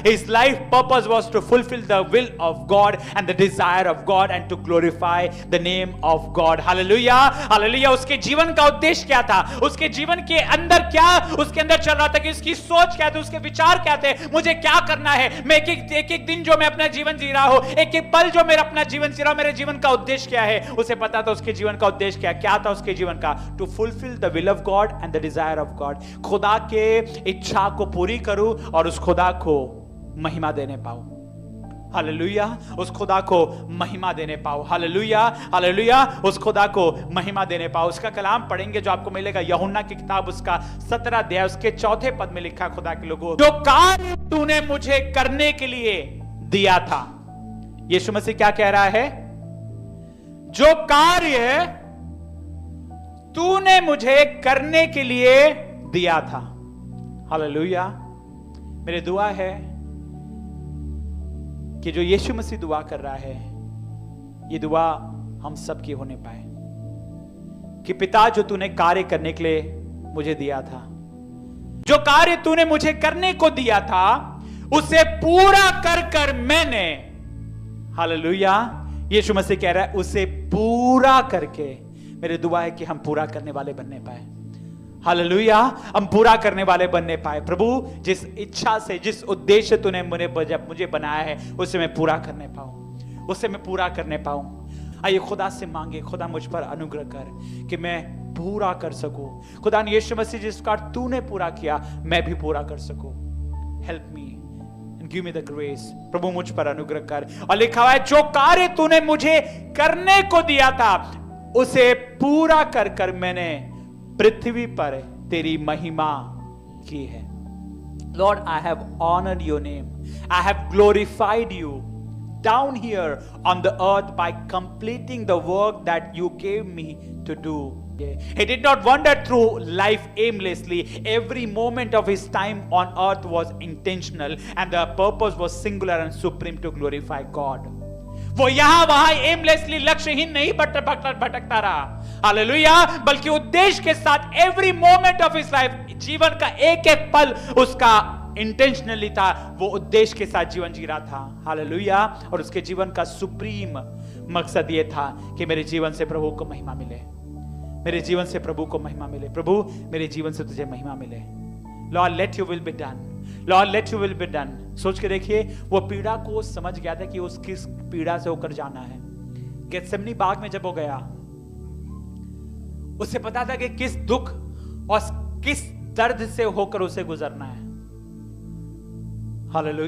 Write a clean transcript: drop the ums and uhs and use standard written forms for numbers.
His life purpose was to fulfill the will of God and the desire of God and to glorify the name of God. Hallelujah, hallelujah. उसके जीवन का उद्देश्य क्या था? उसके जीवन के अंदर क्या उसके अंदर चल रहा था कि उसकी सोच क्या थी, उसके विचार क्या थे, मुझे क्या करना है, मैं एक दिन जो मैं अपना जीवन जी रहा हूं, एक एक पल जो मेरा अपना जीवन जी रहा हूं, मेरे जीवन का उद्देश्य क्या है? उसे पता था उसके जीवन का उद्देश्य क्या था उसके जीवन का? To fulfil the will of God and the desire of God. खुदा के इच्छा को पूरी करूं और उस खुदा को महिमा देने पाऊं। हालेलुया, उस खुदा को महिमा देने पाओ। हालेलुया, हालेलुया, उस खुदा को महिमा देने पाओ। उसका कलाम पढ़ेंगे जो आपको मिलेगा यूहन्ना की किताब उसका 17 अध्याय उसके 4 पद में लिखा, खुदा के लोगों, जो कार्य तूने मुझे करने के लिए दिया था। यीशु मसीह क्या कह रहा है? जो कार्य तूने मुझे करने के लिए दिया था। हालेलुया। मेरी दुआ है कि जो यीशु मसीह दुआ कर रहा है, ये दुआ हम सब की होने पाए कि पिता, जो तूने कार्य करने के लिए मुझे दिया था, जो कार्य तूने मुझे करने को दिया था, उसे पूरा कर कर मैंने, हालेलुया, यीशु मसीह कह रहा है, उसे पूरा करके, मेरी दुआ है कि हम पूरा करने वाले बनने पाए। हालेलुया, हम पूरा करने वाले बनने पाए। प्रभु, जिस इच्छा से, जिस उद्देश्य तूने मुझे बनाया है, उसे मैं पूरा करने पाऊं, उसे मैं पूरा करने पाऊं। आइए खुदा से मांगे, खुदा मुझ पर अनुग्रह कर कि मैं पूरा कर सकूं। खुदा ने यीशु मसीह जिस कार्य तूने पूरा किया, मैं भी पूरा कर सकूं। Help me and give me the grace. प्रभु मुझ पर अनुग्रह कर। और लिखा हुआ है, जो कार्य तूने मुझे करने को दिया था, उसे पूरा कर कर मैंने पृथ्वी पर तेरी महिमा की है। Lord, I have honored your name. I have glorified you down here on the earth by completing the work that you gave me to do. He did not wander through life aimlessly. Every moment of his time on earth was intentional and the purpose was singular and supreme to glorify God. वो यहां वहां aimlessly लक्ष्यहीन नहीं भटकता रहा, hallelujah, बल्कि उद्देश्य के साथ every moment of his life, जीवन का एक एक पल उसका इंटेंशनली था, वो उद्देश्य के साथ जीवन जी रहा था। हालेलुया। और उसके जीवन का सुप्रीम मकसद ये था कि मेरे जीवन से प्रभु को महिमा मिले, मेरे जीवन से प्रभु को महिमा मिले। प्रभु, मेरे जीवन से तुझे महिमा मिले। Lord, let your will be done. Lord, let your will be done. सोच के देखिए, वो पीड़ा को समझ गया था कि उस किस पीड़ा से होकर जाना है। गेत्सेमनी बाग में जब वो गया, उसे पता था कि किस दुख और किस दर्द से होकर उसे गुजरना है। हालेलुया।